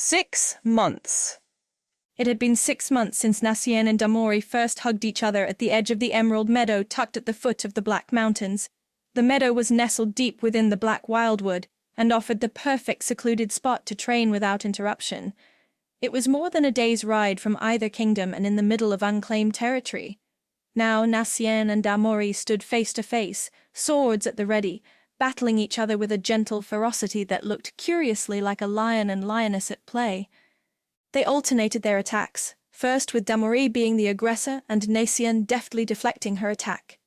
6 months. It had been 6 months since Nacien and Damori first hugged each other at the edge of the emerald meadow tucked at the foot of the Black Mountains. The meadow was nestled deep within the black wildwood and offered the perfect secluded spot to train without interruption. It was more than a day's ride from either kingdom and in the middle of unclaimed territory. Now Nacien and Damori stood face to face, swords at the ready, battling each other with a gentle ferocity that looked curiously like a lion and lioness at play. They alternated their attacks, first with Damori being the aggressor and Nacien deftly deflecting her attack.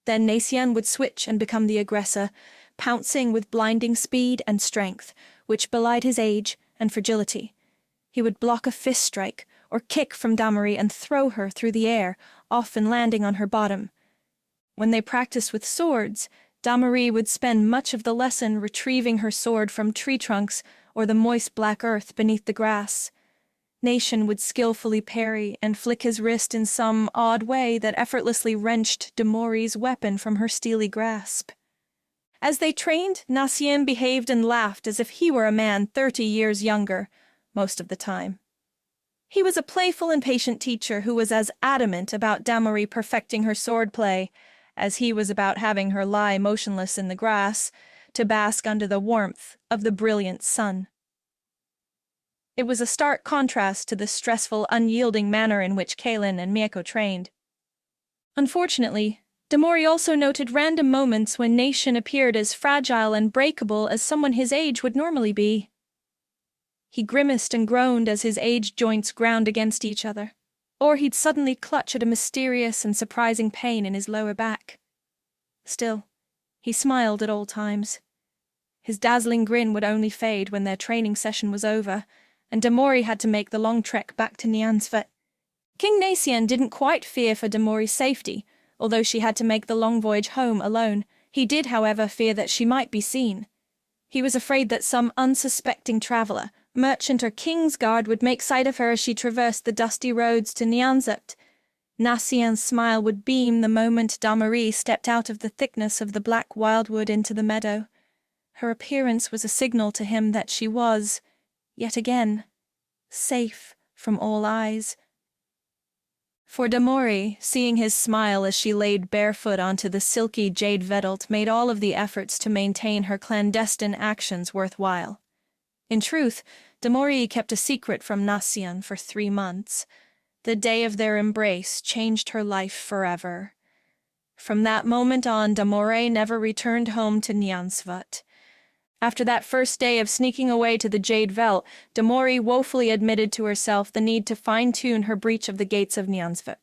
Then Nacien would switch and become the aggressor, pouncing with blinding speed and strength, which belied his age and fragility. He would block a fist strike or kick from Damori and throw her through the air, often landing on her bottom. When they practiced with swords, Damori would spend much of the lesson retrieving her sword from tree trunks or the moist black earth beneath the grass. Nacien would skillfully parry and flick his wrist in some odd way that effortlessly wrenched Damori's weapon from her steely grasp. As they trained, Nacien behaved and laughed as if he were a man 30 years younger, most of the time. He was a playful and patient teacher who was as adamant about Damori perfecting her swordplay as he was about having her lie motionless in the grass to bask under the warmth of the brilliant sun. It was a stark contrast to the stressful, unyielding manner in which Kaelin and Mieko trained. Unfortunately, Damori also noted random moments when Nacien appeared as fragile and breakable as someone his age would normally be. He grimaced and groaned as his aged joints ground against each other, or he'd suddenly clutch at a mysterious and surprising pain in his lower back. Still, he smiled at all times. His dazzling grin would only fade when their training session was over, and Damori had to make the long trek back to Nyansvet. King Nacien didn't quite fear for Damori's safety, although she had to make the long voyage home alone. He did, however, fear that she might be seen. He was afraid that some unsuspecting traveler, merchant or king's guard would make sight of her as she traversed the dusty roads to Nyansvet. Nacien's smile would beam the moment Damori stepped out of the thickness of the black wildwood into the meadow. Her appearance was a signal to him that she was, yet again, safe from all eyes. For Damori, seeing his smile as she laid barefoot onto the silky jade vedult made all of the efforts to maintain her clandestine actions worthwhile. In truth, Damori kept a secret from Nacien for 3 months. The day of their embrace changed her life forever. From that moment on, Damori never returned home to Nyansvet. After that first day of sneaking away to the Jade Veld, Damori woefully admitted to herself the need to fine-tune her breach of the gates of Nyansvet.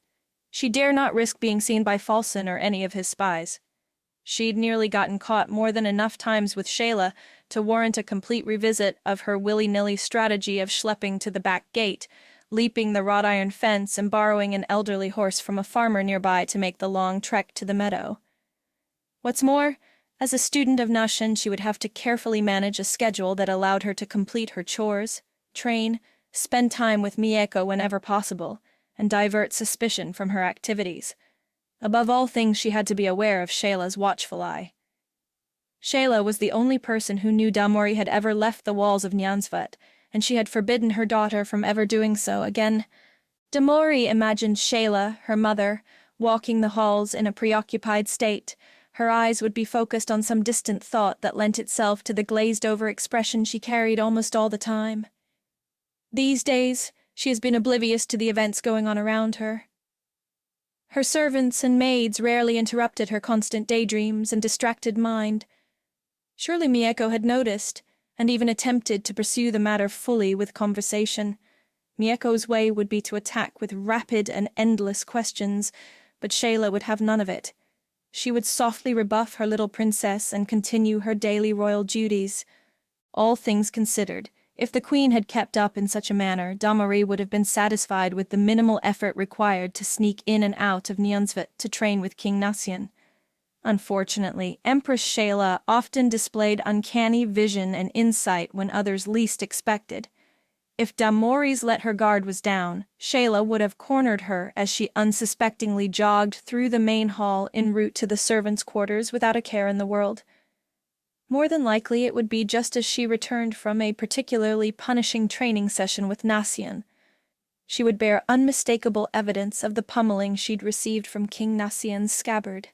She dare not risk being seen by Falson or any of his spies. She'd nearly gotten caught more than enough times with Shayla to warrant a complete revisit of her willy-nilly strategy of schlepping to the back gate, leaping the wrought iron fence and borrowing an elderly horse from a farmer nearby to make the long trek to the meadow. What's more, as a student of Nacien, she would have to carefully manage a schedule that allowed her to complete her chores, train, spend time with Mieko whenever possible, and divert suspicion from her activities. Above all things, she had to be aware of Shayla's watchful eye. Shayla was the only person who knew Damori had ever left the walls of Nyansvet, and she had forbidden her daughter from ever doing so again. Damori imagined Shayla, her mother, walking the halls in a preoccupied state. Her eyes would be focused on some distant thought that lent itself to the glazed-over expression she carried almost all the time. These days, she has been oblivious to the events going on around her. Her servants and maids rarely interrupted her constant daydreams and distracted mind. Surely Mieko had noticed, and even attempted to pursue the matter fully with conversation. Mieko's way would be to attack with rapid and endless questions, but Shayla would have none of it. She would softly rebuff her little princess and continue her daily royal duties. All things considered, if the queen had kept up in such a manner, Damori would have been satisfied with the minimal effort required to sneak in and out of Nyansvet to train with King Nacien. Unfortunately, Empress Shayla often displayed uncanny vision and insight when others least expected. If Damori's let her guard was down, Shayla would have cornered her as she unsuspectingly jogged through the main hall en route to the servants' quarters without a care in the world. More than likely it would be just as she returned from a particularly punishing training session with Nasian. She would bear unmistakable evidence of the pummeling she'd received from King Nasian's scabbard.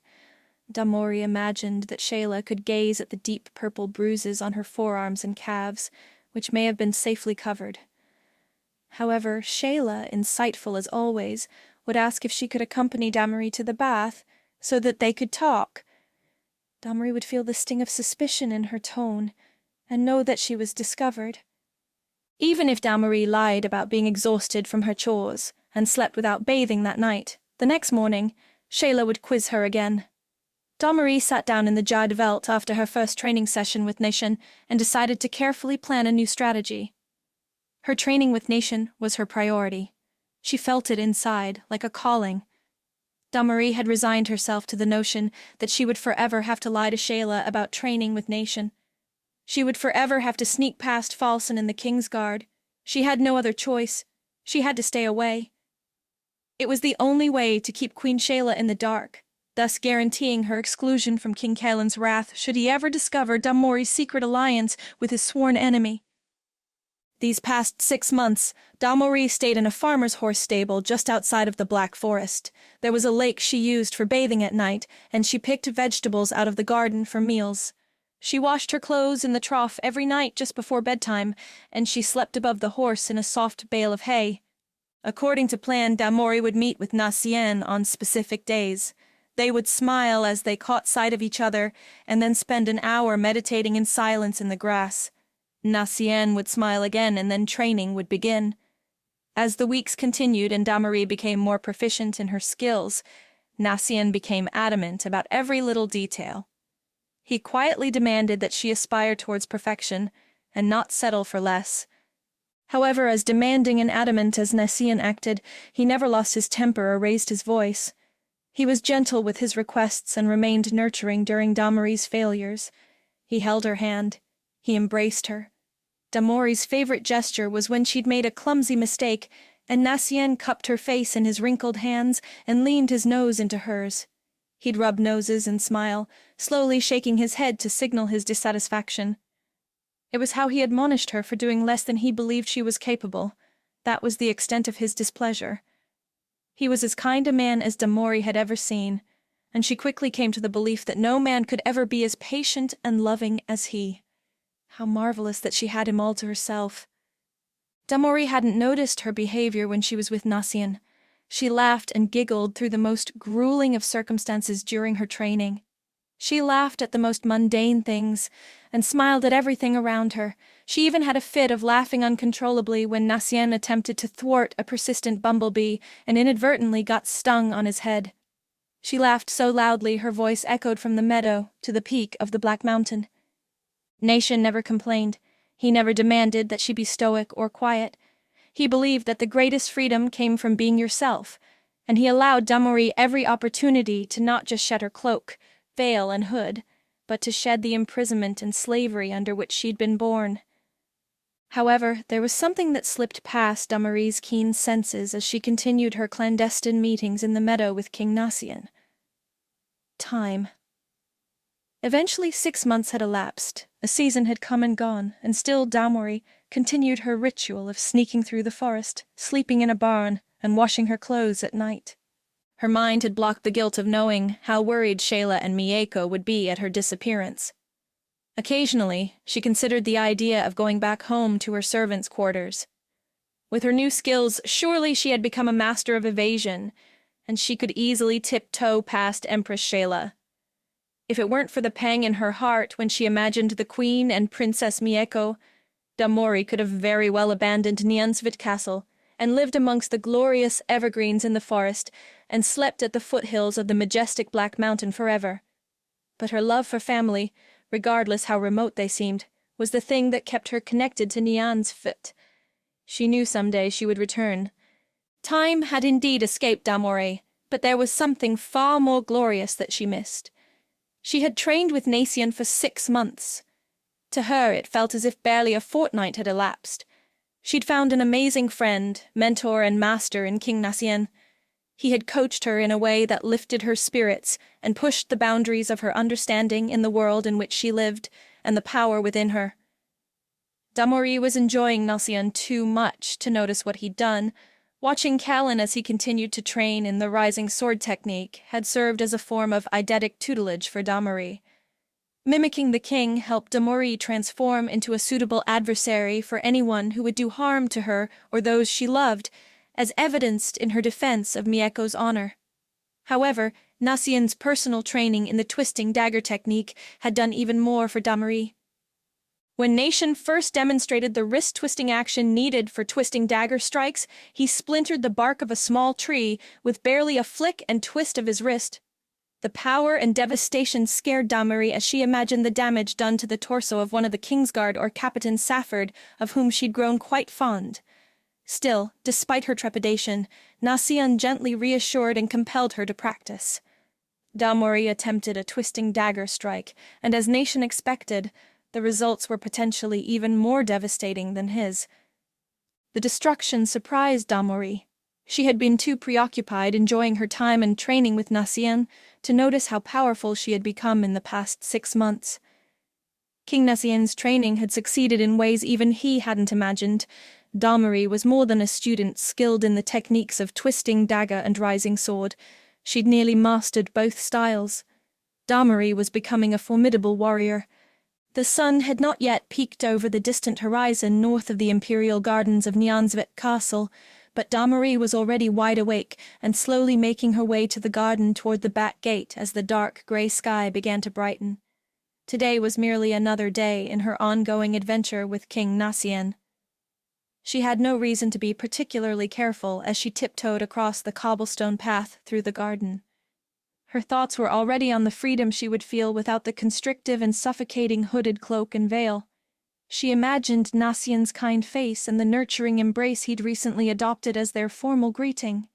Damori imagined that Shayla could gaze at the deep purple bruises on her forearms and calves, which may have been safely covered. However, Shayla, insightful as always, would ask if she could accompany Damori to the bath so that they could talk. Damori would feel the sting of suspicion in her tone and know that she was discovered. Even if Damori lied about being exhausted from her chores and slept without bathing that night, the next morning, Shayla would quiz her again. Damori sat down in the Jade Veld after her first training session with Nation and decided to carefully plan a new strategy. Her training with Nation was her priority. She felt it inside, like a calling. Damori had resigned herself to the notion that she would forever have to lie to Shayla about training with Nation. She would forever have to sneak past Falson in the King's Guard. She had no other choice. She had to stay away. It was the only way to keep Queen Shayla in the dark, thus guaranteeing her exclusion from King Kaelin's wrath should he ever discover Damori's secret alliance with his sworn enemy. These past 6 months, Damori stayed in a farmer's horse stable just outside of the Black Forest. There was a lake she used for bathing at night, and she picked vegetables out of the garden for meals. She washed her clothes in the trough every night just before bedtime, and she slept above the horse in a soft bale of hay. According to plan, Damori would meet with Nasian on specific days. They would smile as they caught sight of each other, and then spend an hour meditating in silence in the grass. Nasian would smile again, and then training would begin. As the weeks continued and Damori became more proficient in her skills, Nasian became adamant about every little detail. He quietly demanded that she aspire towards perfection, and not settle for less. However, as demanding and adamant as Nasian acted, he never lost his temper or raised his voice. He was gentle with his requests and remained nurturing during Damori's failures. He held her hand. He embraced her. Damori's favorite gesture was when she'd made a clumsy mistake, and Nasian cupped her face in his wrinkled hands and leaned his nose into hers. He'd rub noses and smile, slowly shaking his head to signal his dissatisfaction. It was how he admonished her for doing less than he believed she was capable. That was the extent of his displeasure. He was as kind a man as Damori had ever seen, and she quickly came to the belief that no man could ever be as patient and loving as he. How marvelous that she had him all to herself. Damori hadn't noticed her behavior when she was with Nasian. She laughed and giggled through the most grueling of circumstances during her training. She laughed at the most mundane things, and smiled at everything around her. She even had a fit of laughing uncontrollably when Nasian attempted to thwart a persistent bumblebee and inadvertently got stung on his head. She laughed so loudly her voice echoed from the meadow to the peak of the Black Mountain. Nation never complained. He never demanded that she be stoic or quiet. He believed that the greatest freedom came from being yourself, and he allowed Damori every opportunity to not just shed her cloak, veil, and hood, but to shed the imprisonment and slavery under which she'd been born. However, there was something that slipped past Damori's keen senses as she continued her clandestine meetings in the meadow with King Nasian. Time. Eventually 6 months had elapsed, a season had come and gone, and still Damori continued her ritual of sneaking through the forest, sleeping in a barn, and washing her clothes at night. Her mind had blocked the guilt of knowing how worried Shayla and Mieko would be at her disappearance. Occasionally, she considered the idea of going back home to her servants' quarters. With her new skills, surely she had become a master of evasion, and she could easily tiptoe past Empress Shayla. If it weren't for the pang in her heart when she imagined the Queen and Princess Mieko, Damori could have very well abandoned Nyansvit Castle and lived amongst the glorious evergreens in the forest and slept at the foothills of the majestic Black Mountain forever. But her love for family, regardless how remote they seemed, was the thing that kept her connected to Nyansvit. She knew someday she would return. Time had indeed escaped Damori, but there was something far more glorious that she missed. She had trained with Nasian for 6 months. To her, it felt as if barely a fortnight had elapsed. She'd found an amazing friend, mentor, and master in King Nasian. He had coached her in a way that lifted her spirits and pushed the boundaries of her understanding in the world in which she lived, and the power within her. Damori was enjoying Nasian too much to notice what he'd done. Watching Callan as he continued to train in the rising sword technique had served as a form of eidetic tutelage for Damori. Mimicking the king helped Damori transform into a suitable adversary for anyone who would do harm to her or those she loved, as evidenced in her defense of Mieko's honor. However, Nasian's personal training in the twisting dagger technique had done even more for Damori. When Nation first demonstrated the wrist-twisting action needed for twisting dagger strikes, he splintered the bark of a small tree with barely a flick and twist of his wrist. The power and devastation scared Damori as she imagined the damage done to the torso of one of the Kingsguard or Captain Safford, of whom she'd grown quite fond. Still, despite her trepidation, Nasian gently reassured and compelled her to practice. Damori attempted a twisting dagger strike, and as Nation expected, the results were potentially even more devastating than his. The destruction surprised Damori. She had been too preoccupied enjoying her time and training with Nasian to notice how powerful she had become in the past 6 months. King Nasian's training had succeeded in ways even he hadn't imagined. Damori was more than a student skilled in the techniques of twisting dagger and rising sword. She'd nearly mastered both styles. Damori was becoming a formidable warrior. The sun had not yet peeked over the distant horizon north of the imperial gardens of Nyansvik Castle, but Damori was already wide awake and slowly making her way to the garden toward the back gate as the dark grey sky began to brighten. Today was merely another day in her ongoing adventure with King Nasian. She had no reason to be particularly careful as she tiptoed across the cobblestone path through the garden. Her thoughts were already on the freedom she would feel without the constrictive and suffocating hooded cloak and veil. She imagined Nasian's kind face and the nurturing embrace he'd recently adopted as their formal greeting.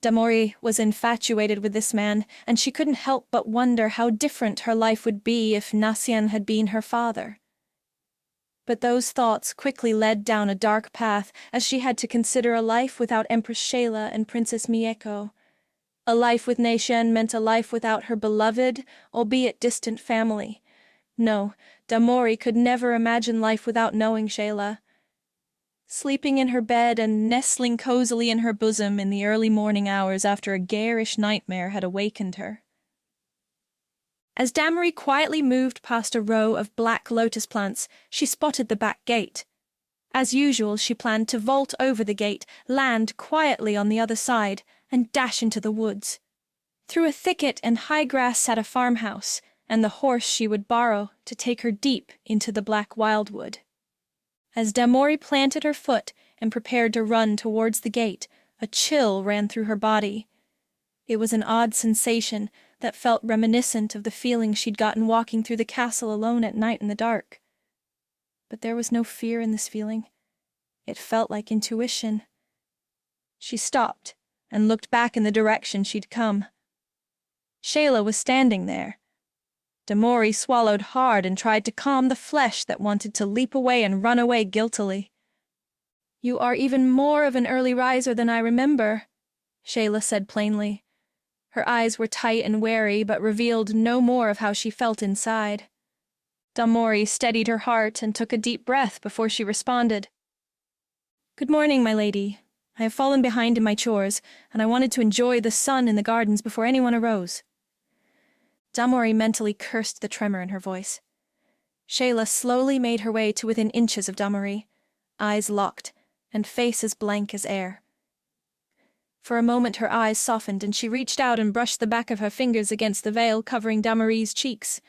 Damori was infatuated with this man, and she couldn't help but wonder how different her life would be if Nasian had been her father. But those thoughts quickly led down a dark path as she had to consider a life without Empress Shayla and Princess Mieko. A life with Nation meant a life without her beloved, albeit distant family. No, Damori could never imagine life without knowing Shayla. Sleeping in her bed and nestling cozily in her bosom in the early morning hours after a garish nightmare had awakened her. As Damori quietly moved past a row of black lotus plants, she spotted the back gate. As usual, she planned to vault over the gate, land quietly on the other side, and dash into the woods. Through a thicket and high grass sat a farmhouse, and the horse she would borrow to take her deep into the black wildwood. As Damori planted her foot and prepared to run towards the gate, a chill ran through her body. It was an odd sensation that felt reminiscent of the feeling she'd gotten walking through the castle alone at night in the dark. But there was no fear in this feeling. It felt like intuition. She stopped and looked back in the direction she'd come. Shayla was standing there. Damori swallowed hard and tried to calm the flesh that wanted to leap away and run away guiltily. "You are even more of an early riser than I remember," Shayla said plainly. Her eyes were tight and wary, but revealed no more of how she felt inside. Damori steadied her heart and took a deep breath before she responded. "Good morning, my lady. I have fallen behind in my chores, and I wanted to enjoy the sun in the gardens before anyone arose." Damori mentally cursed the tremor in her voice. Shayla slowly made her way to within inches of Damori, eyes locked, and face as blank as air. For a moment her eyes softened, and she reached out and brushed the back of her fingers against the veil covering Damori's cheeks.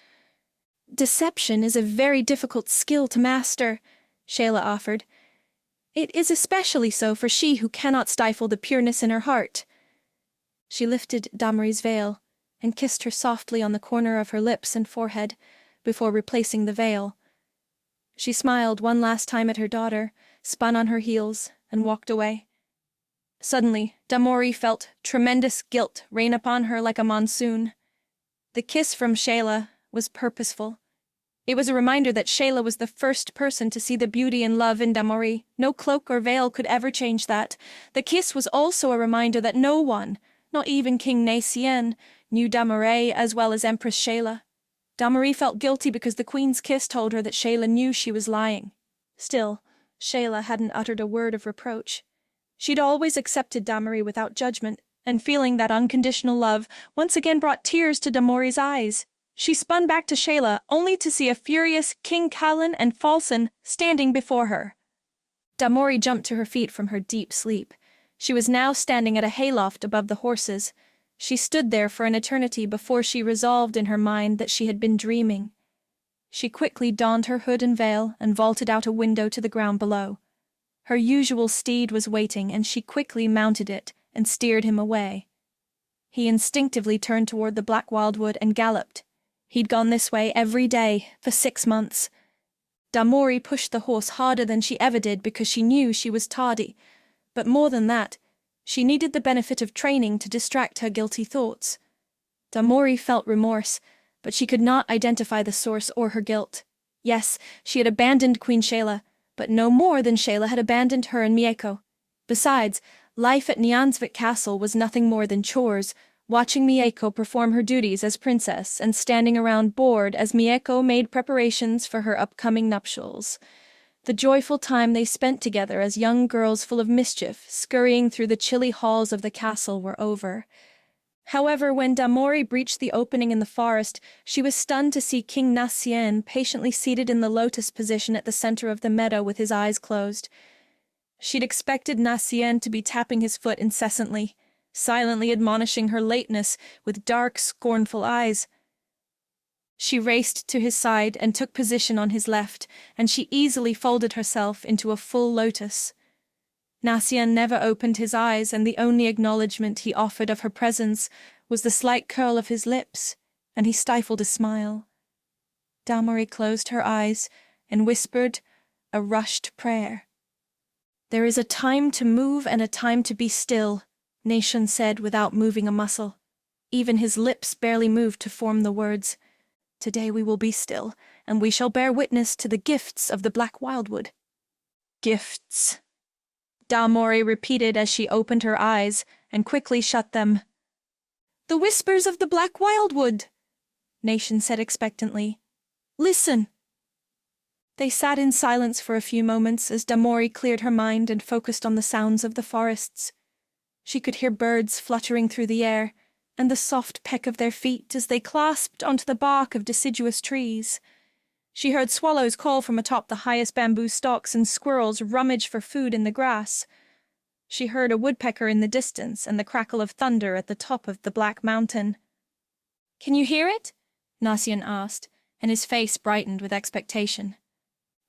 "Deception is a very difficult skill to master," Shayla offered. "It is especially so for she who cannot stifle the pureness in her heart." She lifted Damori's veil and kissed her softly on the corner of her lips and forehead before replacing the veil. She smiled one last time at her daughter, spun on her heels, and walked away. Suddenly, Damori felt tremendous guilt rain upon her like a monsoon. The kiss from Shayla was purposeful. It was a reminder that Shayla was the first person to see the beauty and love in Damori. No cloak or veil could ever change that. The kiss was also a reminder that no one, not even King Nacien, knew Damori as well as Empress Shayla. Damarie felt guilty because the queen's kiss told her that Shayla knew she was lying. Still, Shayla hadn't uttered a word of reproach. She'd always accepted Damarie without judgment, and feeling that unconditional love once again brought tears to Damorie's eyes. She spun back to Shayla, only to see a furious King Callan and Falson standing before her. Damorie jumped to her feet from her deep sleep. She was now standing at a hayloft above the horses. She stood there for an eternity before she resolved in her mind that she had been dreaming. She quickly donned her hood and veil and vaulted out a window to the ground below. Her usual steed was waiting, and she quickly mounted it and steered him away. He instinctively turned toward the black wildwood and galloped. He'd gone this way every day for 6 months. Damorie pushed the horse harder than she ever did because she knew she was tardy. But more than that, she needed the benefit of training to distract her guilty thoughts. Damorie felt remorse, but she could not identify the source or her guilt. Yes, she had abandoned Queen Shayla, but no more than Shayla had abandoned her and Mieko. Besides, life at Nyansvik Castle was nothing more than chores, watching Mieko perform her duties as princess and standing around bored as Mieko made preparations for her upcoming nuptials. The joyful time they spent together as young girls full of mischief, scurrying through the chilly halls of the castle, were over. However, when Damorie breached the opening in the forest, she was stunned to see King Nassien patiently seated in the lotus position at the center of the meadow with his eyes closed. She'd expected Nassien to be tapping his foot incessantly, silently admonishing her lateness with dark, scornful eyes. She raced to his side and took position on his left, and she easily folded herself into a full lotus. Nassien never opened his eyes, and the only acknowledgement he offered of her presence was the slight curl of his lips, and he stifled a smile. Damorie closed her eyes and whispered a rushed prayer. "There is a time to move and a time to be still," Nation said without moving a muscle. Even his lips barely moved to form the words. "Today we will be still, and we shall bear witness to the gifts of the Black Wildwood." "Gifts," Damorie repeated as she opened her eyes and quickly shut them. "The whispers of the Black Wildwood," Nation said expectantly. "Listen." They sat in silence for a few moments as Damorie cleared her mind and focused on the sounds of the forests. She could hear birds fluttering through the air, and the soft peck of their feet as they clasped onto the bark of deciduous trees. She heard swallows call from atop the highest bamboo stalks and squirrels rummage for food in the grass. She heard a woodpecker in the distance and the crackle of thunder at the top of the Black Mountain. "Can you hear it?" Nassien asked, and his face brightened with expectation.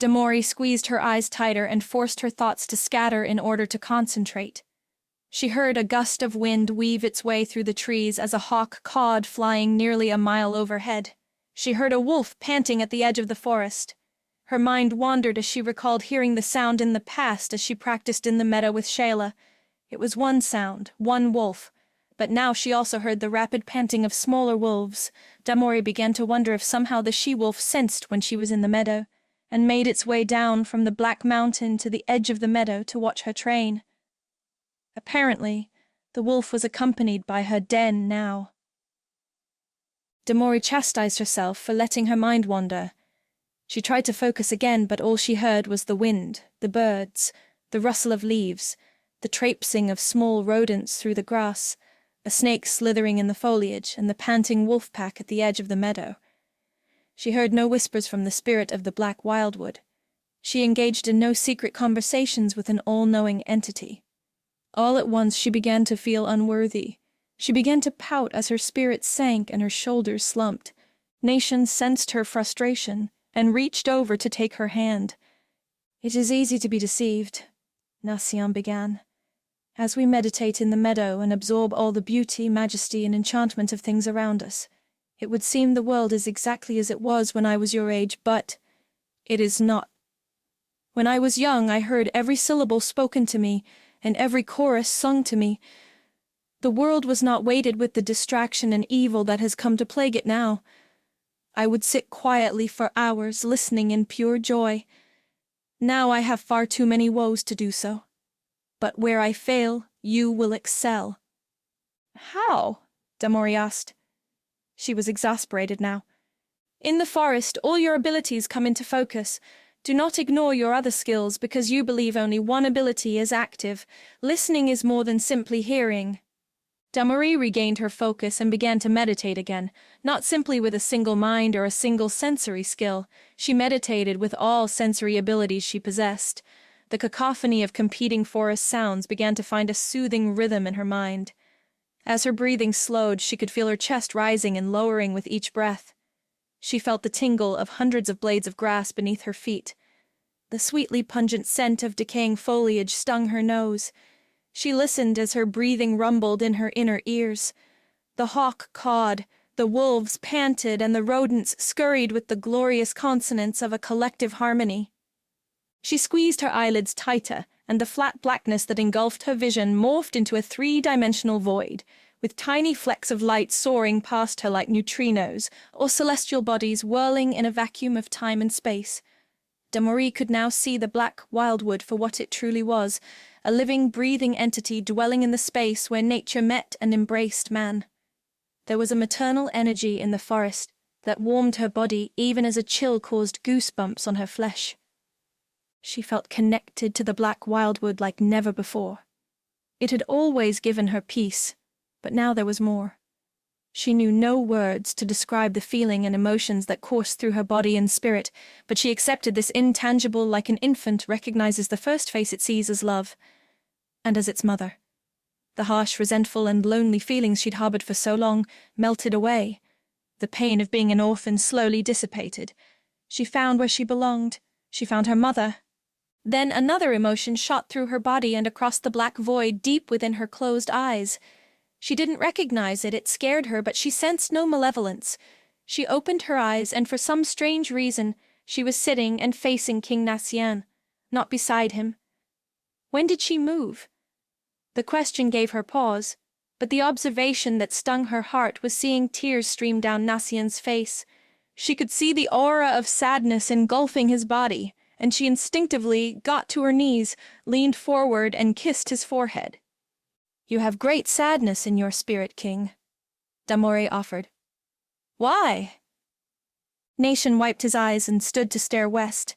Damorie squeezed her eyes tighter and forced her thoughts to scatter in order to concentrate. She heard a gust of wind weave its way through the trees as a hawk cawed flying nearly a mile overhead. She heard a wolf panting at the edge of the forest. Her mind wandered as she recalled hearing the sound in the past as she practiced in the meadow with Shayla. It was one sound, one wolf, but now she also heard the rapid panting of smaller wolves. Damorie began to wonder if somehow the she-wolf sensed when she was in the meadow, and made its way down from the Black Mountain to the edge of the meadow to watch her train. Apparently, the wolf was accompanied by her den now. Damorie chastised herself for letting her mind wander. She tried to focus again, but all she heard was the wind, the birds, the rustle of leaves, the traipsing of small rodents through the grass, a snake slithering in the foliage, and the panting wolf pack at the edge of the meadow. She heard no whispers from the spirit of the Black Wildwood. She engaged in no secret conversations with an all-knowing entity. All at once she began to feel unworthy. She began to pout as her spirit sank and her shoulders slumped. Nation sensed her frustration and reached over to take her hand. "It is easy to be deceived," Nassien began. "As we meditate in the meadow and absorb all the beauty, majesty, and enchantment of things around us, it would seem the world is exactly as it was when I was your age, but it is not. When I was young, I heard every syllable spoken to me, and every chorus sung to me. The world was not weighted with the distraction and evil that has come to plague it now. I would sit quietly for hours, listening in pure joy. Now I have far too many woes to do so. But where I fail, you will excel." "How?" Damorie asked. She was exasperated now. In the forest, all your abilities come into focus. Do not ignore your other skills because you believe only one ability is active. Listening is more than simply hearing. Damory regained her focus and began to meditate again, not simply with a single mind or a single sensory skill. She meditated with all sensory abilities she possessed. The cacophony of competing forest sounds began to find a soothing rhythm in her mind. As her breathing slowed, she could feel her chest rising and lowering with each breath. She felt the tingle of hundreds of blades of grass beneath her feet. The sweetly pungent scent of decaying foliage stung her nose. She listened as her breathing rumbled in her inner ears. The hawk cawed, the wolves panted, and the rodents scurried with the glorious consonance of a collective harmony. She squeezed her eyelids tighter, and the flat blackness that engulfed her vision morphed into a three-dimensional void, with tiny flecks of light soaring past her like neutrinos, or celestial bodies whirling in a vacuum of time and space. Damory could now see the black wildwood for what it truly was, a living, breathing entity dwelling in the space where nature met and embraced man. There was a maternal energy in the forest that warmed her body even as a chill caused goosebumps on her flesh. She felt connected to the black wildwood like never before. It had always given her peace, but now there was more. She knew no words to describe the feeling and emotions that coursed through her body and spirit, but she accepted this intangible like an infant recognizes the first face it sees as love, and as its mother. The harsh, resentful, and lonely feelings she'd harbored for so long melted away. The pain of being an orphan slowly dissipated. She found where she belonged. She found her mother. Then another emotion shot through her body and across the black void deep within her closed eyes. She didn't recognize it, it scared her, but she sensed no malevolence. She opened her eyes, and for some strange reason, she was sitting and facing King Nacien, not beside him. When did she move? The question gave her pause, but the observation that stung her heart was seeing tears stream down Nacien's face. She could see the aura of sadness engulfing his body, and she instinctively got to her knees, leaned forward, and kissed his forehead. "You have great sadness in your spirit, King," Damory offered. "Why?" Nation wiped his eyes and stood to stare west.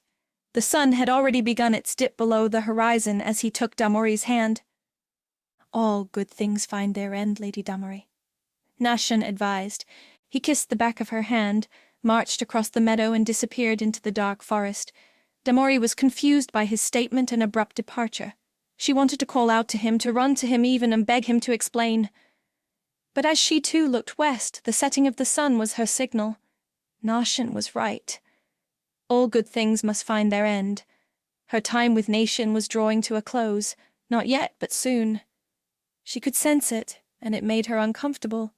The sun had already begun its dip below the horizon as he took Damory's hand. "All good things find their end, Lady Damory," Nation advised. He kissed the back of her hand, marched across the meadow, and disappeared into the dark forest. Damory was confused by his statement and abrupt departure. She wanted to call out to him, to run to him even, and beg him to explain. But as she too looked west, the setting of the sun was her signal. Nation was right. All good things must find their end. Her time with Nation was drawing to a close. Not yet, but soon. She could sense it, and it made her uncomfortable.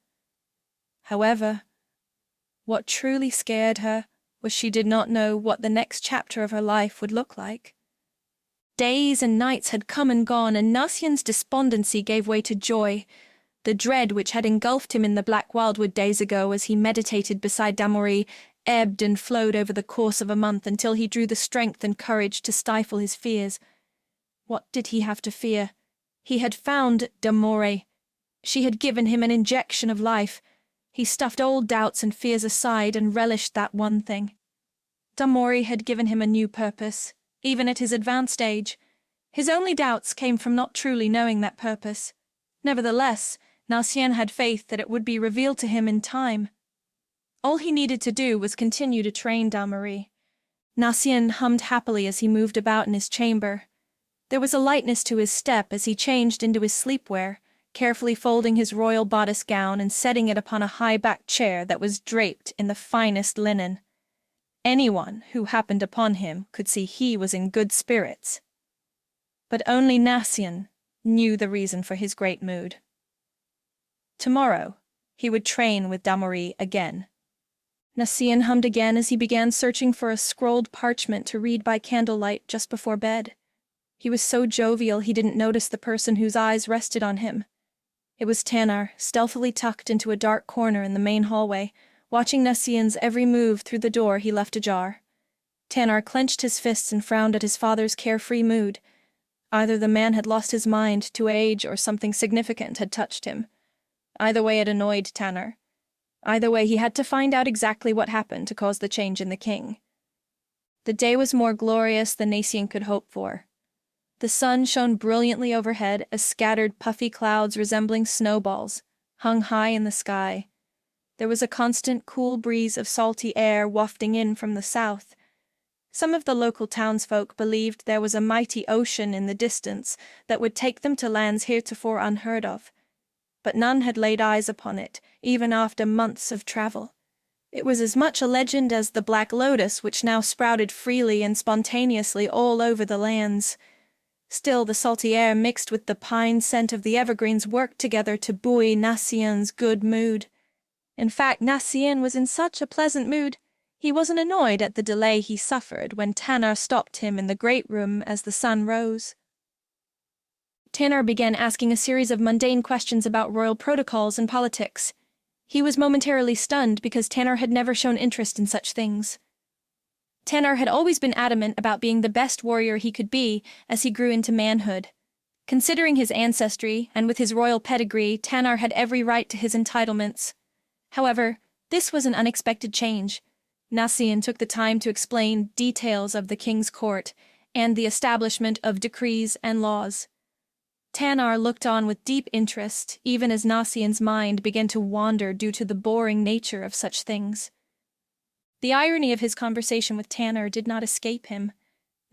However, what truly scared her was she did not know what the next chapter of her life would look like. Days and nights had come and gone, and Nacien's despondency gave way to joy. The dread which had engulfed him in the black wildwood days ago as he meditated beside Damory ebbed and flowed over the course of a month until he drew the strength and courage to stifle his fears. What did he have to fear? He had found Damory. She had given him an injection of life. He stuffed old doubts and fears aside and relished that one thing. Damory had given him a new purpose, even at his advanced age. His only doubts came from not truly knowing that purpose. Nevertheless, Nacien had faith that it would be revealed to him in time. All he needed to do was continue to train Damory. Nacien hummed happily as he moved about in his chamber. There was a lightness to his step as he changed into his sleepwear, carefully folding his royal bodice gown and setting it upon a high-backed chair that was draped in the finest linen. Anyone who happened upon him could see he was in good spirits. But only Nacien knew the reason for his great mood. Tomorrow, he would train with Damory again. Nacien hummed again as he began searching for a scrolled parchment to read by candlelight just before bed. He was so jovial he didn't notice the person whose eyes rested on him. It was Tanar, stealthily tucked into a dark corner in the main hallway, watching Nacien's every move through the door he left ajar. Tanar clenched his fists and frowned at his father's carefree mood. Either the man had lost his mind to age or something significant had touched him. Either way it annoyed Tanar. Either way, he had to find out exactly what happened to cause the change in the king. The day was more glorious than Nacien could hope for. The sun shone brilliantly overhead as scattered puffy clouds resembling snowballs hung high in the sky. There was a constant cool breeze of salty air wafting in from the south. Some of the local townsfolk believed there was a mighty ocean in the distance that would take them to lands heretofore unheard of, but none had laid eyes upon it, even after months of travel. It was as much a legend as the black lotus which now sprouted freely and spontaneously all over the lands. Still, the salty air mixed with the pine scent of the evergreens worked together to buoy Nacien's good mood. In fact, Nacien was in such a pleasant mood, he wasn't annoyed at the delay he suffered when Tanner stopped him in the great room as the sun rose. Tanner began asking a series of mundane questions about royal protocols and politics. He was momentarily stunned because Tanner had never shown interest in such things. Tanner had always been adamant about being the best warrior he could be as he grew into manhood. Considering his ancestry and with his royal pedigree, Tanner had every right to his entitlements. However, this was an unexpected change. Nacien took the time to explain details of the king's court and the establishment of decrees and laws. Tanner looked on with deep interest, even as Nacien's mind began to wander due to the boring nature of such things. The irony of his conversation with Tanner did not escape him.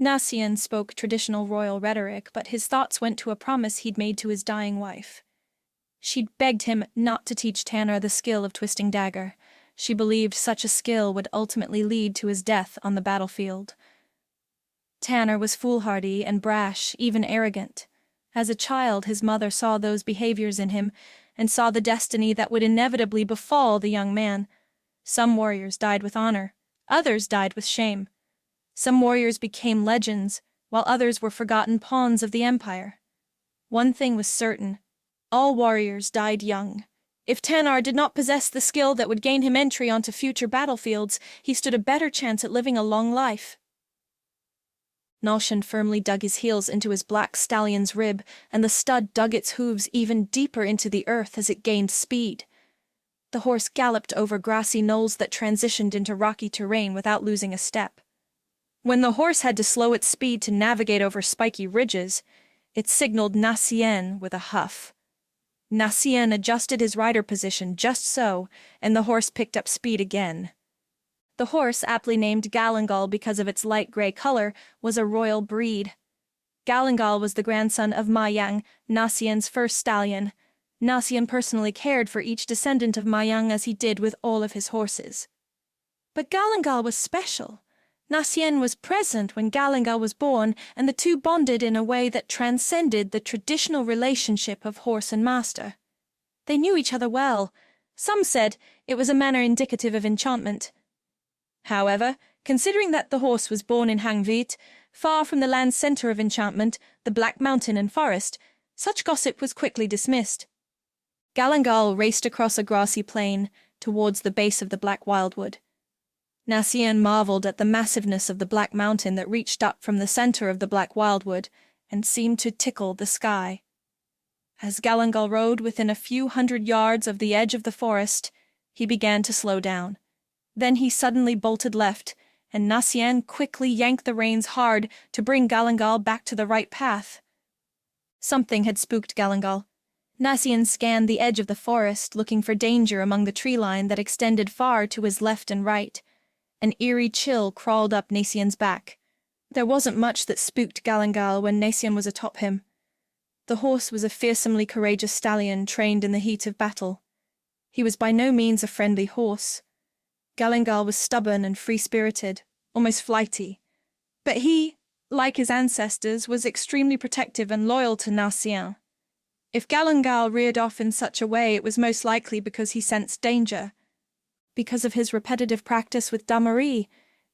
Nacien spoke traditional royal rhetoric, but his thoughts went to a promise he'd made to his dying wife. She'd begged him not to teach Tanner the skill of twisting dagger. She believed such a skill would ultimately lead to his death on the battlefield. Tanner was foolhardy and brash, even arrogant. As a child, his mother saw those behaviors in him and saw the destiny that would inevitably befall the young man. Some warriors died with honor, others died with shame. Some warriors became legends, while others were forgotten pawns of the empire. One thing was certain: all warriors died young. If Tanner did not possess the skill that would gain him entry onto future battlefields, he stood a better chance at living a long life. Nalshan firmly dug his heels into his black stallion's rib, and the stud dug its hooves even deeper into the earth as it gained speed. The horse galloped over grassy knolls that transitioned into rocky terrain without losing a step. When the horse had to slow its speed to navigate over spiky ridges, it signaled Nacien with a huff. Nacien adjusted his rider position just so, and the horse picked up speed again. The horse, aptly named Galangal because of its light gray color, was a royal breed. Galangal was the grandson of Mayang, Nacien's first stallion. Nacien personally cared for each descendant of Mayang as he did with all of his horses. But Galangal was special. Nacien was present when Galangal was born, and the two bonded in a way that transcended the traditional relationship of horse and master. They knew each other well. Some said it was a manner indicative of enchantment. However, considering that the horse was born in Hangvit, far from the land's center of enchantment, the Black Mountain and forest, such gossip was quickly dismissed. Galangal raced across a grassy plain towards the base of the Black Wildwood. Nacien marveled at the massiveness of the Black Mountain that reached up from the center of the Black Wildwood and seemed to tickle the sky. As Galangal rode within a few hundred yards of the edge of the forest, he began to slow down. Then he suddenly bolted left, and Nacien quickly yanked the reins hard to bring Galangal back to the right path. Something had spooked Galangal. Nacien scanned the edge of the forest, looking for danger among the tree line that extended far to his left and right. An eerie chill crawled up Nacien's back. There wasn't much that spooked Galangal when Nacien was atop him. The horse was a fearsomely courageous stallion trained in the heat of battle. He was by no means a friendly horse. Galangal was stubborn and free-spirited, almost flighty. But he, like his ancestors, was extremely protective and loyal to Nacien. If Galangal reared off in such a way, it was most likely because he sensed danger. Because of his repetitive practice with Damari,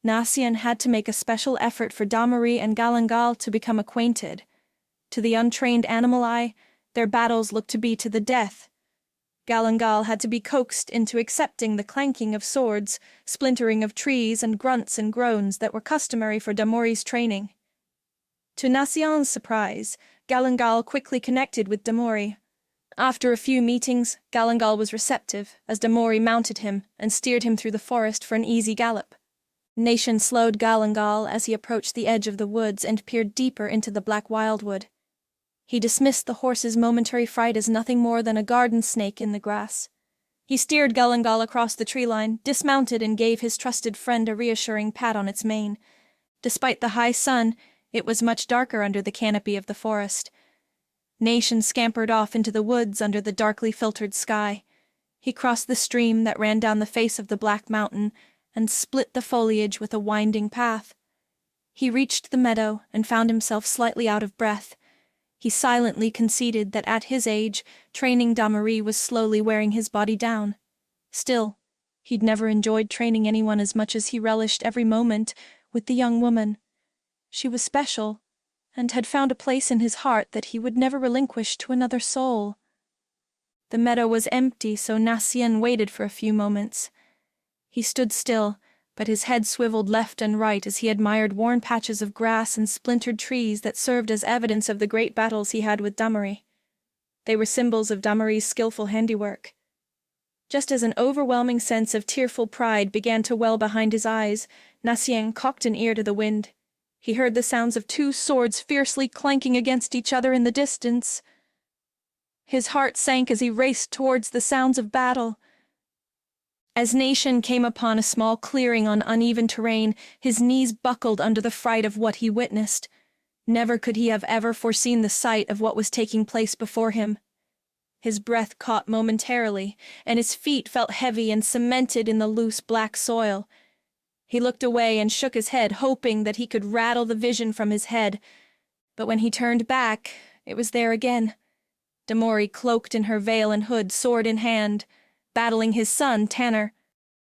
Nacien had to make a special effort for Damari and Galangal to become acquainted. To the untrained animal eye, their battles looked to be to the death. Galangal had to be coaxed into accepting the clanking of swords, splintering of trees, and grunts and groans that were customary for Damori's training. To Nacien's surprise, Galangal quickly connected with Damori. After a few meetings, Galangal was receptive, as Damori mounted him and steered him through the forest for an easy gallop. Nation slowed Galangal as he approached the edge of the woods and peered deeper into the black wildwood. He dismissed the horse's momentary fright as nothing more than a garden snake in the grass. He steered Galangal across the tree line, dismounted and gave his trusted friend a reassuring pat on its mane. Despite the high sun, it was much darker under the canopy of the forest. Nation scampered off into the woods under the darkly filtered sky. He crossed the stream that ran down the face of the black mountain and split the foliage with a winding path. He reached the meadow and found himself slightly out of breath. He silently conceded that at his age, training Damori was slowly wearing his body down. Still, he'd never enjoyed training anyone as much as he relished every moment with the young woman. She was special, and had found a place in his heart that he would never relinquish to another soul. The meadow was empty, so Nacien waited for a few moments. He stood still, but his head swiveled left and right as he admired worn patches of grass and splintered trees that served as evidence of the great battles he had with Damori. They were symbols of Damori's skillful handiwork. Just as an overwhelming sense of tearful pride began to well behind his eyes, Nacien cocked an ear to the wind. He heard the sounds of two swords fiercely clanking against each other in the distance. His heart sank as he raced towards the sounds of battle. As Nation came upon a small clearing on uneven terrain, his knees buckled under the fright of what he witnessed. Never could he have ever foreseen the sight of what was taking place before him. His breath caught momentarily, and his feet felt heavy and cemented in the loose black soil. He looked away and shook his head, hoping that he could rattle the vision from his head. But when he turned back, it was there again. Damori cloaked in her veil and hood, sword in hand, battling his son, Tanner.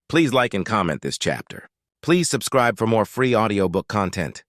Please like and comment this chapter. Please subscribe for more free audiobook content.